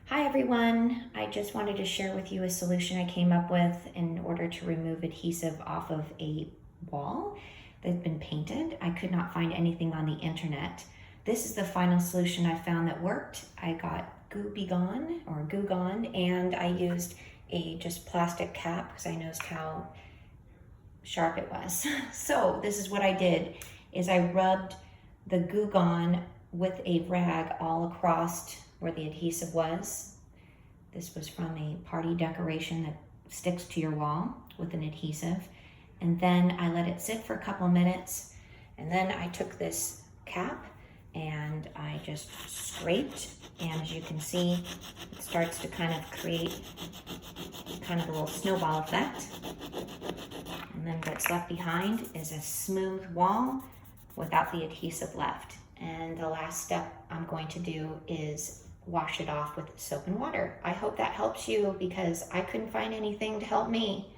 Hi everyone, I just wanted to share with you a solution I came up with in order to remove adhesive off of a wall that's been painted. I could not find anything on the internet. This is the final solution I found that worked. I got Goo Gone and I used a just plastic cap because I noticed how sharp it was. So this is what I did is I rubbed the Goo Gone with a rag all across where the adhesive was. This was from a party decoration that sticks to your wall with an adhesive. And then I let it sit for a couple minutes. And then I took this cap and I just scraped. And as you can see, it starts to kind of create kind of a little snowball effect. And then what's left behind is a smooth wall without the adhesive left. And the last step I'm going to do is wash it off with soap and water. I hope that helps you because I couldn't find anything to help me.